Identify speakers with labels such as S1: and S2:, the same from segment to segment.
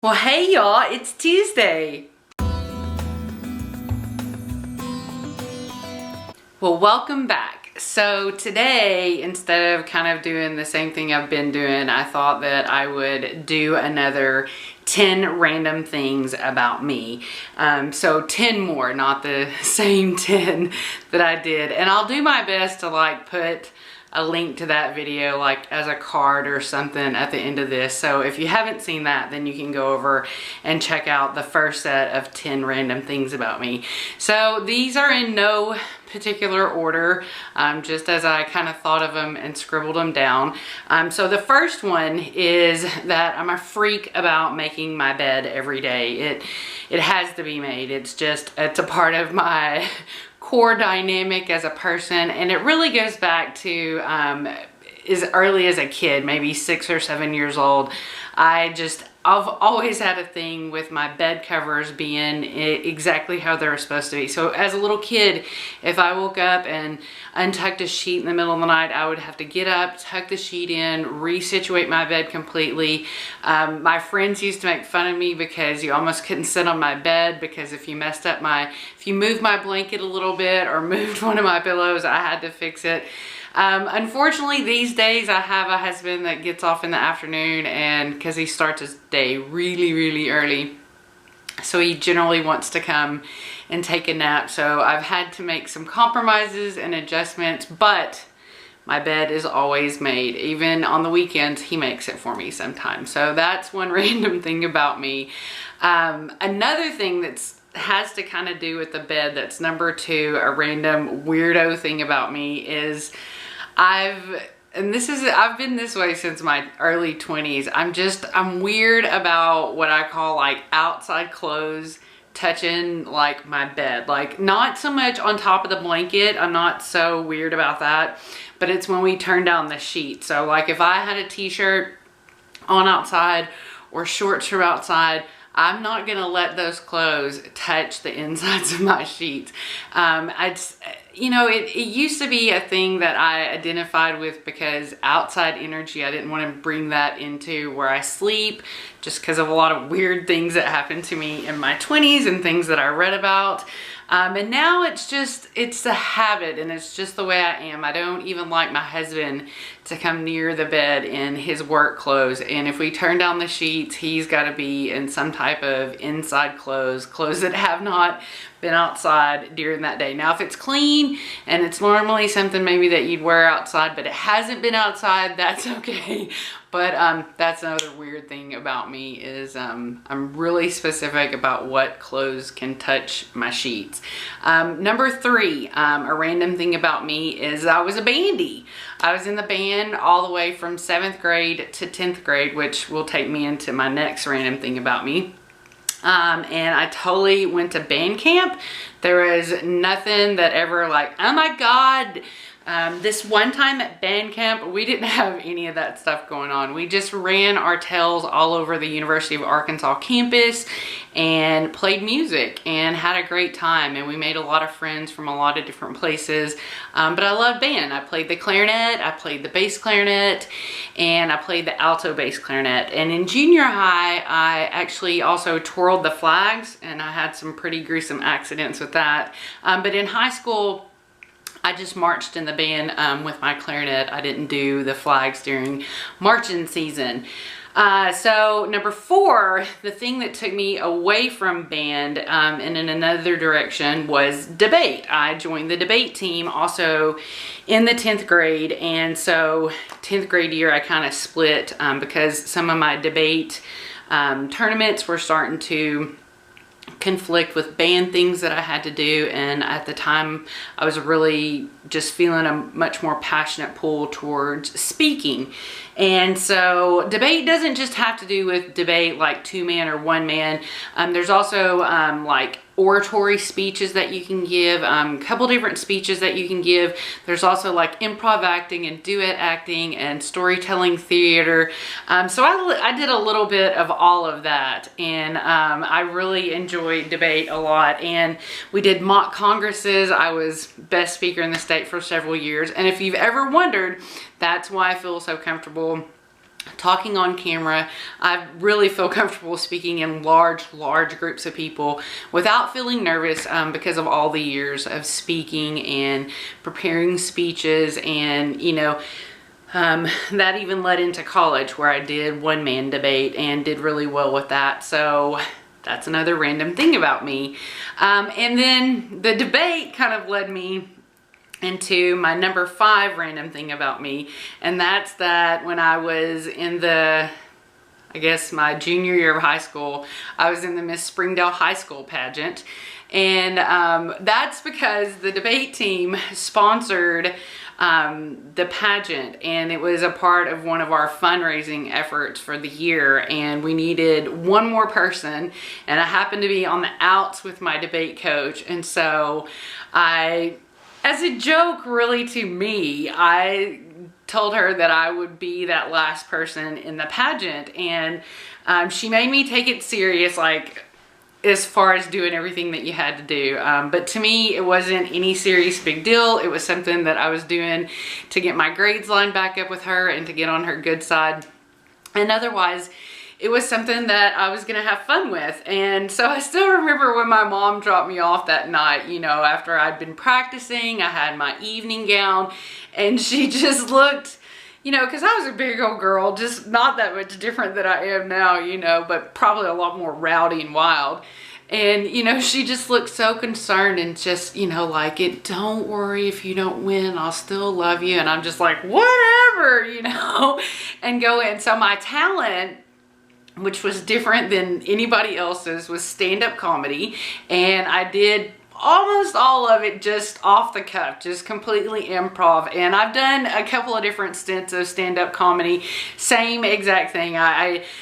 S1: Well, hey y'all, it's Tuesday. Well, welcome back. So today, instead of kind of doing the same thing I've been doing, I thought that I would do another 10 random things about me. So 10 more, not the same 10 that I did. And I'll do my best to put a link to that video as a card or something at the end of this. So if you haven't seen that, then you can go over and check out the first set of 10 random things about me. So these are in no particular order, just as I kind of thought of them and scribbled them down. So the first one is that I'm a freak about making my bed every day. It has to be made. It's a part of my core dynamic as a person, and it really goes back to as early as a kid, maybe 6 or 7 years old. I've always had a thing with my bed covers being exactly how they're supposed to be. So as a little kid, if I woke up and untucked a sheet in the middle of the night, I would have to get up, tuck the sheet in, resituate my bed completely. My friends used to make fun of me because you almost couldn't sit on my bed, because if you moved my blanket a little bit or moved one of my pillows, I had to fix it. Unfortunately, these days I have a husband that gets off in the afternoon, and because he starts his day really early, so he generally wants to come and take a nap. So I've had to make some compromises and adjustments, but my bed is always made. Even on the weekends, he makes it for me sometimes. So that's one random thing about me. Another thing has to kind of do with the bed, that's number 2, a random weirdo thing about me, is I've been this way since my early 20s. I'm weird about what I call outside clothes touching my bed. Not so much on top of the blanket, I'm not so weird about that, but it's when we turn down the sheet. So if I had a t-shirt on outside or shorts from outside, I'm not gonna let those clothes touch the insides of my sheets. It used to be a thing that I identified with because outside energy, I didn't want to bring that into where I sleep, just because of a lot of weird things that happened to me in my 20s and things that I read about. And now it's a habit, and it's just the way I am. I don't even like my husband to come near the bed in his work clothes. And if we turn down the sheets, he's got to be in some type of inside clothes that have not been outside during that day. Now, if it's clean and it's normally something maybe that you'd wear outside, but it hasn't been outside, that's okay. But that's another weird thing about me, is I'm really specific about what clothes can touch my sheets. Number 3, a random thing about me is I was a bandy. I was in the band all the way from 7th grade to 10th grade, which will take me into my next random thing about me. And I totally went to band camp. There was nothing that ever oh my God. This one time at band camp, we didn't have any of that stuff going on. We just ran our tails all over the University of Arkansas campus and played music and had a great time. And we made a lot of friends from a lot of different places. But I loved band. I played the clarinet, I played the bass clarinet, and I played the alto bass clarinet. And in junior high, I actually also twirled the flags, and I had some pretty gruesome accidents with that. But in high school, I just marched in the band with my clarinet. I didn't do the flags during marching season. So number 4, the thing that took me away from band and in another direction was debate. I joined the debate team also in the 10th grade. And so 10th grade year, I kind of split because some of my debate tournaments were starting to conflict with band things that I had to do, and at the time I was really just feeling a much more passionate pull towards speaking. And so debate doesn't just have to do with debate like 2-man or 1-man. There's also oratory speeches that you can give, couple different speeches that you can give. There's also improv acting and duet acting and storytelling theater. So I did a little bit of all of that, and I really enjoyed debate a lot. And we did mock congresses. I was best speaker in the state for several years. And if you've ever wondered, that's why I feel so comfortable talking on camera. I really feel comfortable speaking in large groups of people without feeling nervous because of all the years of speaking and preparing speeches. And you know, that even led into college, where I did one-man debate and did really well with that. So that's another random thing about me. And then the debate kind of led me into my number 5 random thing about me, and that's that when I was in the, I guess, my junior year of high school, I was in the Miss Springdale High School pageant. And that's because the debate team sponsored the pageant, and it was a part of one of our fundraising efforts for the year, and we needed one more person, and I happened to be on the outs with my debate coach. And so as a joke really to me, I told her that I would be that last person in the pageant, and she made me take it serious, like as far as doing everything that you had to do. But to me, it wasn't any serious big deal. It was something that I was doing to get my grades lined back up with her and to get on her good side. And otherwise, it was something that I was gonna have fun with. And so I still remember when my mom dropped me off that night, you know, after I'd been practicing, I had my evening gown, and she just looked, you know, because I was a big old girl, just not that much different than I am now, you know, but probably a lot more rowdy and wild. And, you know, she just looked so concerned and just, you know, like, don't worry if you don't win, I'll still love you. And I'm just like, whatever, you know, and go in. So my talent, which was different than anybody else's, was stand-up comedy. And I did almost all of it just off the cuff, just completely improv. And I've done a couple of different stints of stand-up comedy, same exact thing.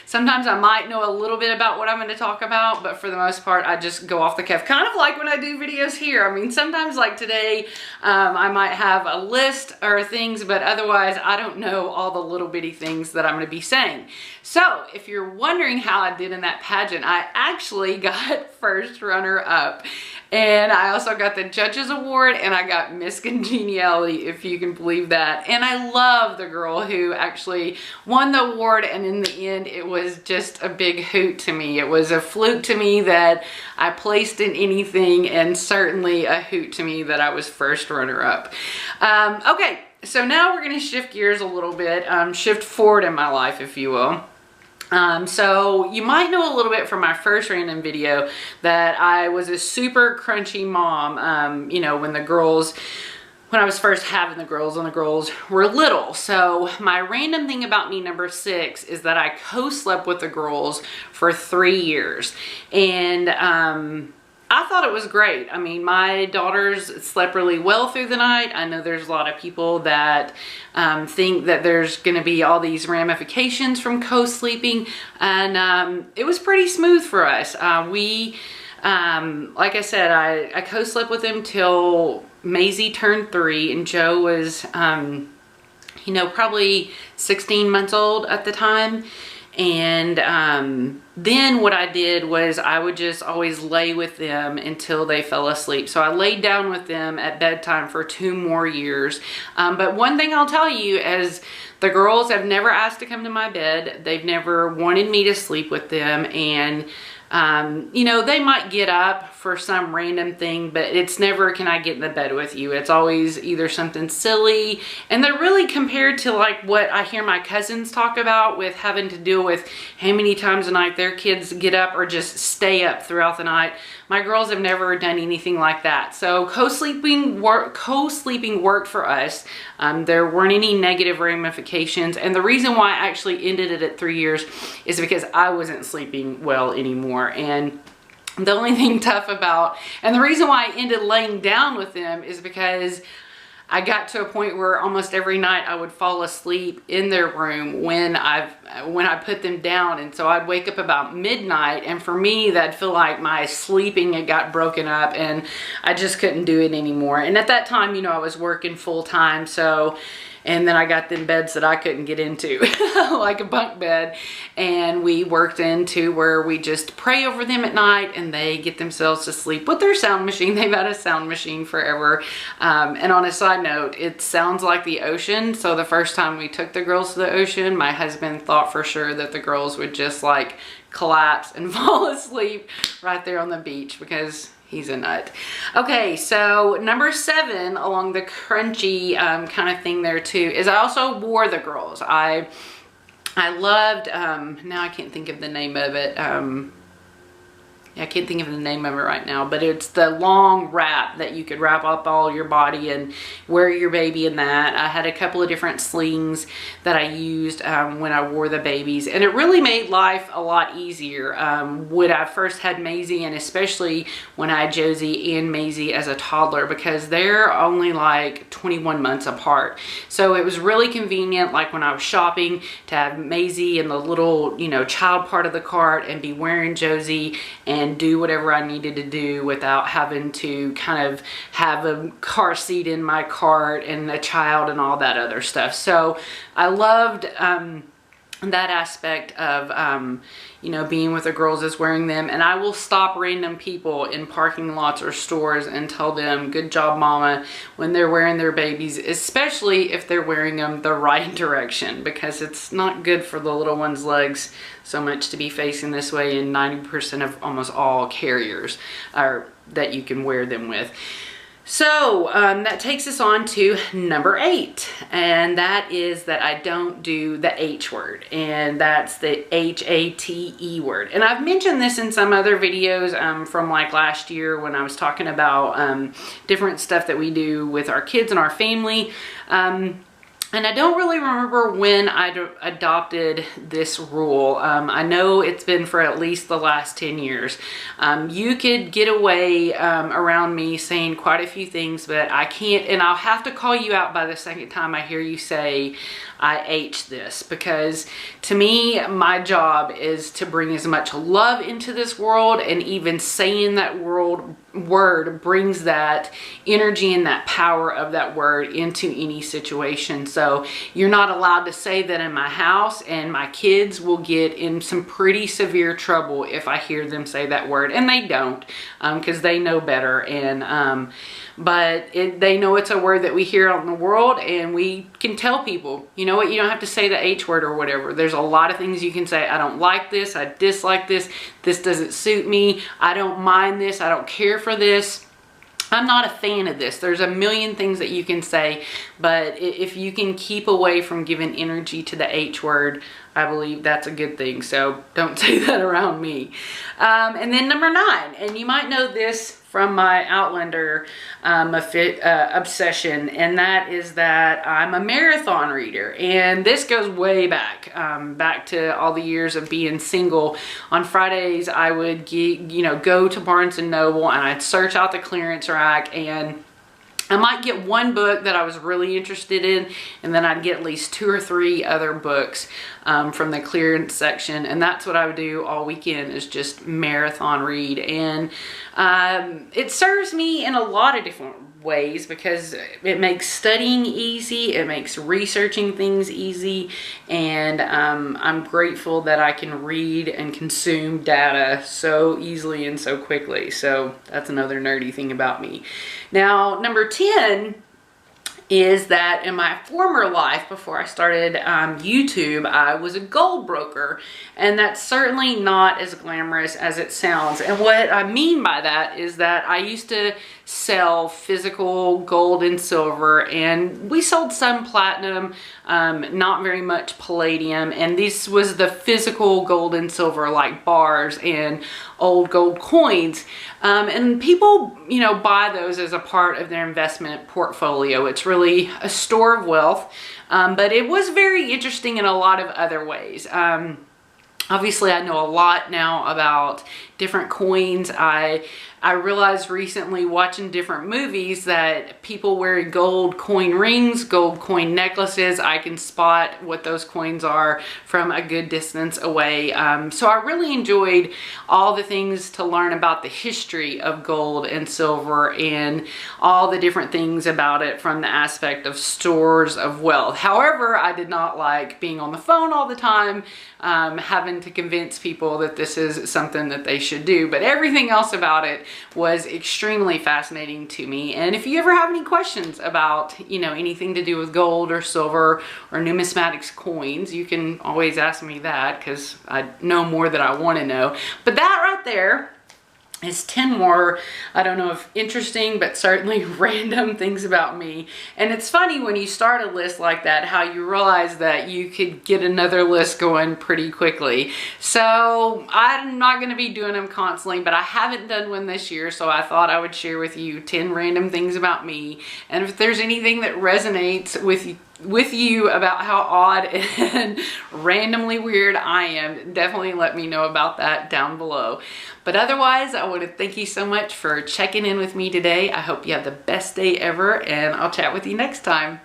S1: Sometimes I might know a little bit about what I'm going to talk about, but for the most part I just go off the cuff, kind of like when I do videos here. I mean, sometimes like today I might have a list or things, but otherwise I don't know all the little bitty things that I'm going to be saying. So if you're wondering how I did in that pageant, I actually got first runner up. And I also got the Judges Award, and I got Miss Congeniality, if you can believe that. And I love the girl who actually won the award, and in the end, it was just a big hoot to me. It was a fluke to me that I placed in anything, and certainly a hoot to me that I was first runner-up. Okay, so now we're going to shift gears a little bit, shift forward in my life, if you will. So you might know a little bit from my first random video that I was a super crunchy mom, you know, when I was first having the girls and the girls were little. So my random thing about me, number 6, is that I co-slept with the girls for 3 years. And, I thought it was great. I mean, my daughters slept really well through the night. I know there's a lot of people that think that there's going to be all these ramifications from co-sleeping, and it was pretty smooth for us. Like I said, I co-slept with them till Maisie turned 3, and Joe was, you know, probably 16 months old at the time. And then what I did was I would just always lay with them until they fell asleep. So I laid down with them at bedtime for 2 more years. But one thing I'll tell you is the girls have never asked to come to my bed. They've never wanted me to sleep with them. And you know, they might get up for some random thing, but it's never, can I get in the bed with you? It's always either something silly. And they're really compared to like what I hear my cousins talk about with having to deal with how many times a night their kids get up or just stay up throughout the night. My girls have never done anything like that. So co-sleeping worked for us. There weren't any negative ramifications. And the reason why I actually ended it at 3 years is because I wasn't sleeping well anymore. And the only thing tough about, and the reason why I ended laying down with them is because I got to a point where almost every night I would fall asleep in their room when I put them down. And so I'd wake up about midnight, and for me that'd feel like my sleeping had got broken up and I just couldn't do it anymore. And at that time, you know, I was working full time, so And then I got them beds that I couldn't get into, like a bunk bed. And we worked into where we just pray over them at night and they get themselves to sleep with their sound machine. They've had a sound machine forever. And on a side note, it sounds like the ocean. So the first time we took the girls to the ocean, my husband thought for sure that the girls would just like collapse and fall asleep right there on the beach because he's a nut. Okay, so number 7 along the crunchy kind of thing there too is I also wore the girls. I loved, now I can't think of the name of it. I can't think of the name of it right now, but it's the long wrap that you could wrap up all your body and wear your baby in that. I had a couple of different slings that I used when I wore the babies, and it really made life a lot easier when I first had Maisie, and especially when I had Josie and Maisie as a toddler, because they're only like 21 months apart. So it was really convenient, like when I was shopping, to have Maisie in the little, you know, child part of the cart and be wearing Josie and do whatever I needed to do without having to kind of have a car seat in my cart and a child and all that other stuff. So I loved that aspect of, you know, being with the girls is wearing them. And I will stop random people in parking lots or stores and tell them, good job, mama, when they're wearing their babies, especially if they're wearing them the right direction, because it's not good for the little one's legs so much to be facing this way in 90% of almost all carriers that you can wear them with. So that takes us on to number 8, and that is that I don't do the H word, and that's the H-A-T-E word. And I've mentioned this in some other videos from like last year when I was talking about different stuff that we do with our kids and our family. And I don't really remember when I adopted this rule. I know it's been for at least the last 10 years. You could get away around me saying quite a few things, but I can't, and I'll have to call you out by the second time I hear you say, I H this, because to me, my job is to bring as much love into this world, and even saying that word brings that energy and that power of that word into any situation. So you're not allowed to say that in my house, and my kids will get in some pretty severe trouble if I hear them say that word, and they don't, because they know better. And but they know it's a word that we hear out in the world, and we can tell people, you know what, you don't have to say the H word or whatever. There's a lot of things you can say. I don't like this, I dislike this, this doesn't suit me, I don't mind this, I don't care for this, I'm not a fan of this. There's a million things that you can say, but if you can keep away from giving energy to the H word, I believe that's a good thing. So don't say that around me. And then number 9, and you might know this from my Outlander obsession, and that is that I'm a marathon reader. And this goes way back, back to all the years of being single. On Fridays, I would go to Barnes & Noble, and I'd search out the clearance rack, and I might get one book that I was really interested in, and then I'd get at least 2 or 3 other books from the clearance section. And that's what I would do all weekend, is just marathon read. And it serves me in a lot of different ways, because it makes studying easy, it makes researching things easy, and I'm grateful that I can read and consume data so easily and so quickly. So that's another nerdy thing about me. Now, number 10 is that in my former life, before I started YouTube, I was a gold broker, and that's certainly not as glamorous as it sounds. And what I mean by that is that I used to sell physical gold and silver, and we sold some platinum, not very much palladium, and this was the physical gold and silver, like bars and old gold coins. And people, you know, buy those as a part of their investment portfolio. It's really a store of wealth, but it was very interesting in a lot of other ways. Obviously, I know a lot now about different coins. I I realized recently watching different movies that people wear gold coin rings, gold coin necklaces. I can spot what those coins are from a good distance away. So I really enjoyed all the things to learn about the history of gold and silver and all the different things about it from the aspect of stores of wealth. However, I did not like being on the phone all the time, having to convince people that this is something that they should do. But everything else about it was extremely fascinating to me. And if you ever have any questions about, you know, anything to do with gold or silver or numismatics coins, you can always ask me that, because I know more that I want to know. But that right there is 10 more, I don't know if interesting, but certainly random things about me. And it's funny when you start a list like that, how you realize that you could get another list going pretty quickly. So I'm not going to be doing them constantly, but I haven't done one this year, so I thought I would share with you 10 random things about me. And if there's anything that resonates with you about how odd and randomly weird I am, definitely let me know about that down below. But otherwise, I want to thank you so much for checking in with me today. I hope you have the best day ever, and I'll chat with you next time.